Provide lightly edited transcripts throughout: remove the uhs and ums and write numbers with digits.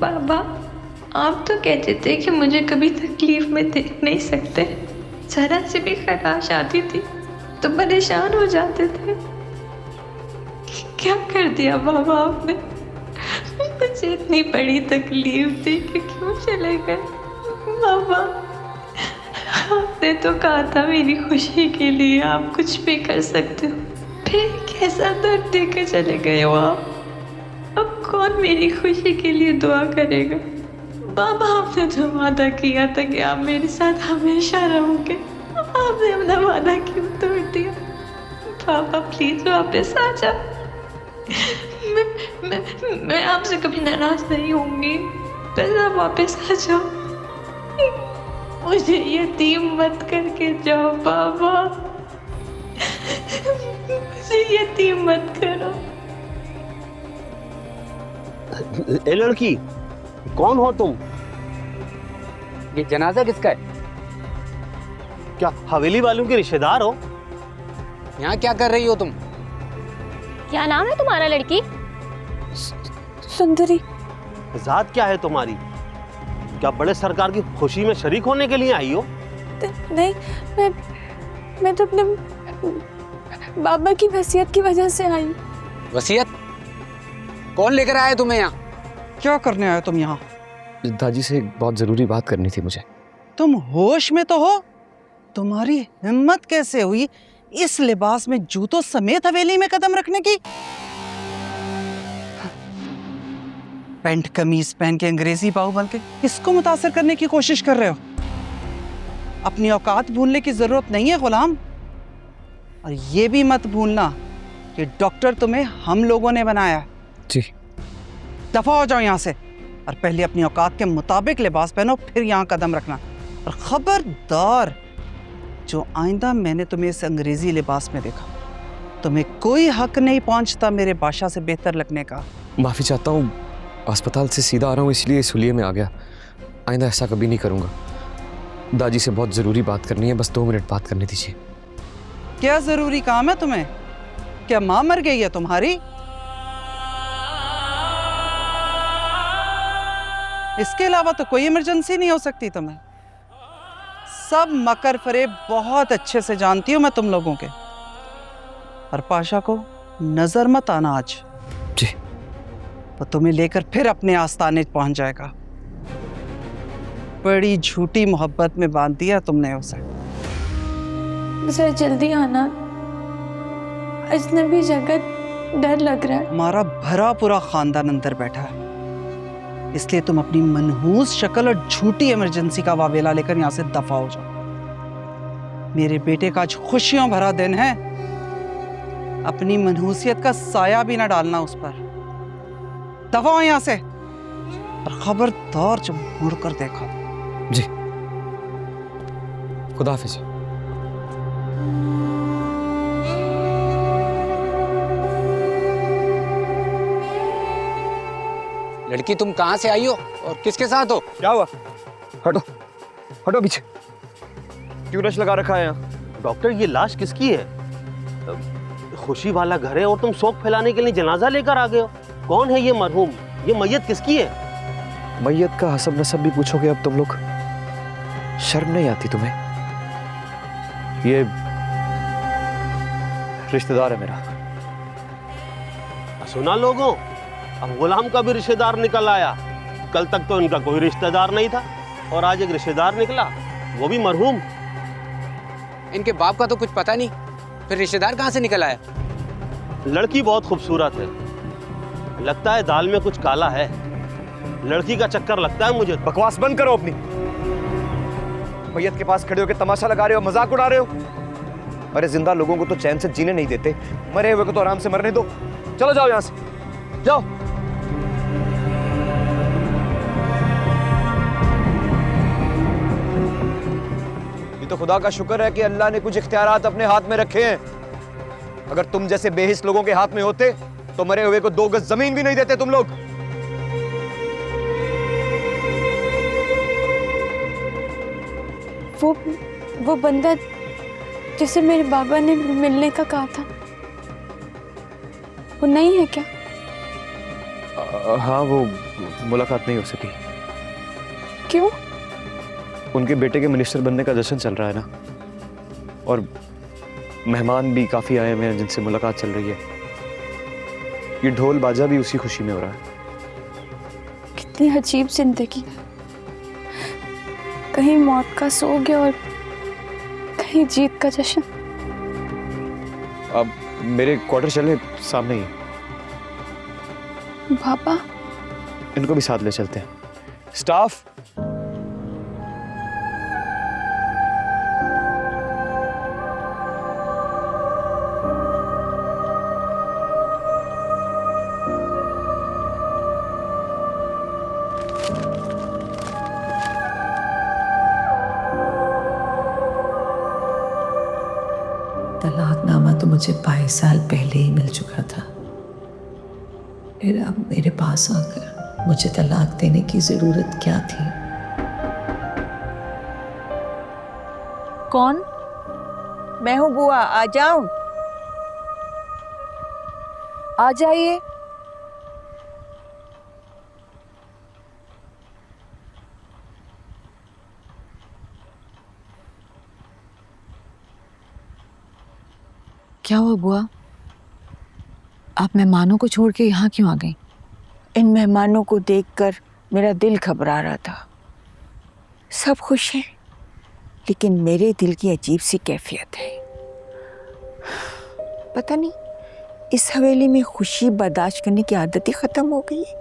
बाबा, आप तो कहते थे कि मुझे कभी तकलीफ में देख नहीं सकते। जरा से भी खटाश आती थी तो परेशान हो जाते थे। क्या कर दिया बाबा आपने? मुझे इतनी बड़ी तकलीफ थी कि क्यों चले गए बाबा? आपने तो कहा था मेरी खुशी के लिए आप कुछ भी कर सकते हो, फिर कैसा दर्द देकर चले गए हो आप? अब कौन मेरी खुशी के लिए दुआ करेगा? बाबा, आपने तो वादा किया था कि आप मेरे साथ हमेशा रहोगे। आपने अपना वादा क्यों तोड़ दिया? बाबा प्लीज वापस आ जाओ। मैं आपसे कभी नाराज नहीं होंगी, बस आप वापस आ जाओ। मुझे यतीम मत करके जाओ बाबा, मुझे यतीम मत करो। ए लड़की, कौन हो तुम? ये जनाजा किसका है? क्या हवेली वालों के रिश्तेदार हो? यहाँ क्या कर रही हो तुम? क्या नाम है तुम्हारा लड़की? सुंदरी। जात क्या है तुम्हारी? क्या बड़े सरकार की खुशी में शरीक होने के लिए आई हो? नहीं, मैं तो अपने बाबा की वसीयत की वजह से आई। वसीयत? कौन लेकर आया तुम्हें यहाँ? क्या करने आए तुम यहाँ? दादी से एक बहुत जरूरी बात करनी थी मुझे। तुम होश में तो हो? तुम्हारी हिम्मत कैसे हुई इस लिबास में जूतों समेत हवेली में कदम रखने की? पैंट कमीज पहन के अंग्रेजी बाहु बन के किसको मुतासिर करने की कोशिश कर रहे हो? अपनी औकात भूलने की जरूरत नहीं है गुलाम। और ये भी मत भूलना कि डॉक्टर तुम्हें हम लोगों ने बनाया। जी। दफा हो जाओ यहाँ से और पहले अपनी औकात के मुताबिक लिबास पहनो, फिर यहाँ कदम रखना। और खबरदार, जो आइंदा मैंने तुम्हें इस अंग्रेजी लिबास में देखा, तुम्हें कोई हक नहीं पहुंचता मेरे बादशाह से बेहतर लगने का। माफी चाहता हूँ, अस्पताल से सीधा आ रहा हूँ इसलिए इस हुलिये में आ गया। आइंदा ऐसा कभी नहीं करूँगा। दादी से बहुत ज़रूरी बात करनी है, बस 2 मिनट बात करने दीजिए। क्या जरूरी काम है तुम्हें? क्या माँ मर गई है तुम्हारी? इसके अलावा तो कोई इमरजेंसी नहीं हो सकती तुम्हें। सब मकर फरेब बहुत अच्छे से जानती हूँ मैं तुम लोगों के। और पाशा को नजर मत आना आज। जी। वो तुम्हें लेकर फिर अपने आस्थाने पहुंच जाएगा। बड़ी झूठी मोहब्बत में बांध दिया तुमने उसे। मुझे जल्दी आना, अजनबी जगह डर लग रहा है। हमारा भरा पूरा खानदान अंदर बैठा है, इसलिए तुम अपनी मनहूस शक्ल और झूठी इमरजेंसी का वावेला लेकर यहां से दफा हो जाओ। मेरे बेटे का आज खुशियों भरा दिन है, अपनी मनहूसियत का साया भी ना डालना उस पर। दफा हो यहां से, और खबरदार जब मुड़कर देखा। जी। खुदा हाफिज। लड़की, तुम कहाँ से आई हो और किसके साथ हो? क्या हुआ? हटो हटो पीछे। क्यों रश लगा रखा है यहाँ? डॉक्टर, ये लाश किसकी है? खुशी वाला घर है और तुम शोक फैलाने के लिए जनाजा लेकर आ गए हो। कौन है ये मरहूम? ये मैयत किसकी है? मैयत का हसब नसब भी पूछोगे अब तुम लोग? शर्म नहीं आती तुम्हें? ये रिश्तेदार है मेरा। सुना लोगों, अब गुलाम का भी रिश्तेदार निकल आया। कल तक तो इनका कोई रिश्तेदार नहीं था और आज एक रिश्तेदार निकला, वो भी मरहूम। इनके बाप का तो कुछ पता नहीं, फिर रिश्तेदार कहाँ से निकल आया? लड़की बहुत खूबसूरत है, लगता है दाल में कुछ काला है। लड़की का चक्कर लगता है मुझे। बकवास बंद करो अपनी। मैयत के पास खड़े होकर तमाशा लगा रहे हो, मजाक उड़ा रहे हो। अरे जिंदा लोगों को तो चैन से जीने नहीं देते, मरे हुए को तो आराम से मरने दो। चलो जाओ यहां से, जाओ। ये तो खुदा का शुक्र है कि अल्लाह ने कुछ इख्तियारात अपने हाथ में रखे हैं। अगर तुम जैसे बेहिस लोगों के हाथ में होते तो मरे हुए को 2 गज जमीन भी नहीं देते तुम लोग। वो बंदा जिसे मेरे बाबा ने मिलने का कहा था, वो नहीं है क्या? हाँ, वो मुलाकात नहीं हो सकी। क्यों? उनके बेटे के मिनिस्टर बनने का जश्न चल रहा है ना, और मेहमान भी काफी आए हुए हैं जिनसे मुलाकात चल रही है। ये ढोल बाजा भी उसी खुशी में हो रहा है। कितनी अजीब जिंदगी, कहीं मौत का सोग है और कहीं जीत का जश्न। अब मेरे क्वार्टर चले, सामने ही। पापा, इनको भी साथ ले चलते हैं। स्टाफ, तलाकनामा तो मुझे 22 साल पहले ही मिल चुका था। फिर अब मेरे पास आकर मुझे तलाक देने की जरूरत क्या थी? कौन? मैं हूँ बुआ, आ जाऊं? आ जाइए। क्या हुआ बुआ? आप मेहमानों को छोड़ के यहाँ क्यों आ गई? इन मेहमानों को देखकर मेरा दिल घबरा रहा था। सब खुश हैं, लेकिन मेरे दिल की अजीब सी कैफियत है। पता नहीं, इस हवेली में खुशी बर्दाश्त करने की आदत ही खत्म हो गई है।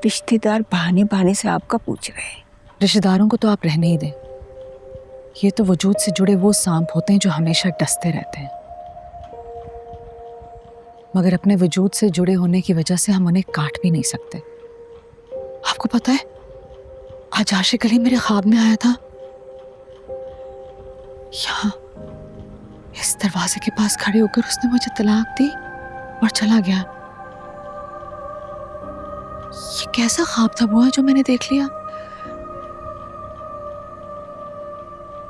रिश्तेदार बहाने बहाने से आपका पूछ रहे हैं। रिश्तेदारों को तो आप रहने ही दें। ये तो वजूद से जुड़े वो सांप होते हैं जो हमेशा डसते रहते हैं, मगर अपने वजूद से जुड़े होने की वजह से हम उन्हें काट भी नहीं सकते। आपको पता है, आज आशिक अली मेरे ख्वाब में आया था। यहाँ इस दरवाजे के पास खड़े होकर उसने मुझे तलाक दी और चला गया। ये कैसा ख्वाब था बुआ जो मैंने देख लिया?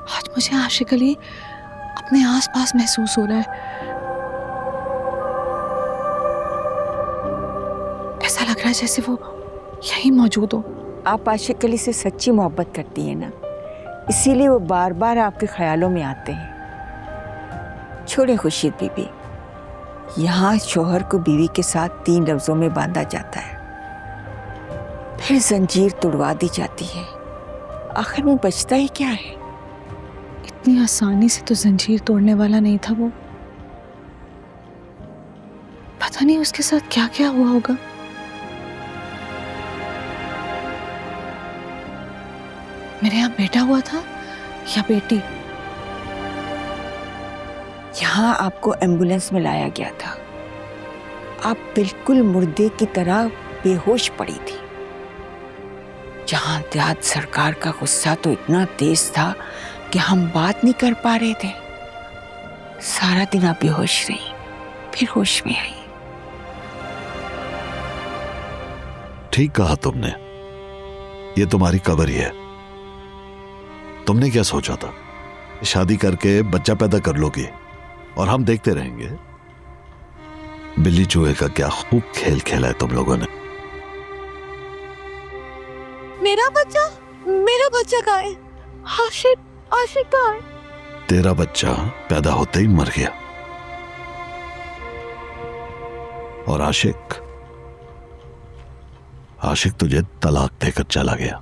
आज मुझे आशिक अली अपने आसपास महसूस हो रहा है। ऐसा लग रहा है जैसे वो यहीं मौजूद हो। आप आशिक अली से सच्ची मोहब्बत करती हैं ना, इसीलिए वो बार बार आपके ख्यालों में आते हैं। छोड़े खुर्शीद बीबी, यहाँ शोहर को बीवी के साथ 3 लफ्जों में बांधा जाता है, फिर जंजीर तुड़वा दी जाती है। आखिर में बचता ही क्या है? इतनी आसानी से तो जंजीर तोड़ने वाला नहीं था वो। पता नहीं उसके साथ क्या क्या हुआ होगा। मेरे यहाँ बेटा हुआ था या बेटी? यहाँ आपको एम्बुलेंस में लाया गया था। आप बिल्कुल मुर्दे की तरह बेहोश पड़ी थी। जहां देहात सरकार का गुस्सा तो इतना तेज था कि हम बात नहीं कर पा रहे थे। सारा दिन आप बेहोश रही, फिर होश में आई। ठीक कहा तुमने, ये तुम्हारी कबर ही है। तुमने क्या सोचा था? शादी करके बच्चा पैदा कर लोगे और हम देखते रहेंगे? बिल्ली चूहे का क्या खूब खेल खेला है तुम लोगों ने। मेरा बच्चा कहाँ है? आशिक कहाँ है? तेरा बच्चा पैदा होते ही मर गया, और आशिक तुझे तलाक देकर चला गया।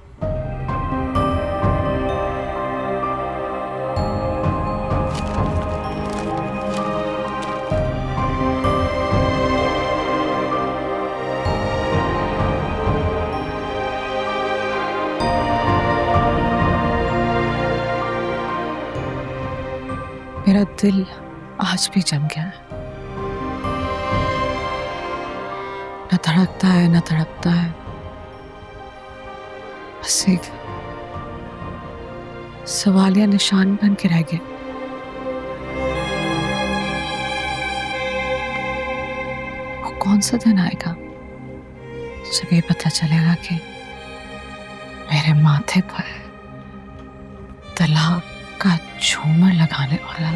मेरा दिल आज भी जम गया है। न धड़कता है न तड़पता है, बस एक सवालिया निशान बन के रह गया। वो कौन सा दिन आएगा जब ये पता चलेगा कि मेरे माथे पर तलाक का झूमर लगाने वाला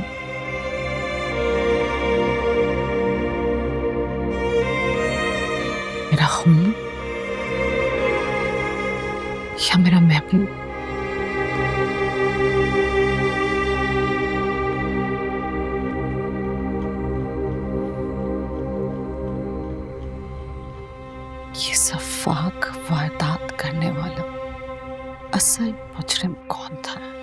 मेरा खून या मेरा महबूब? ये सफाक वारदात करने वाला असल मुजरिम कौन था?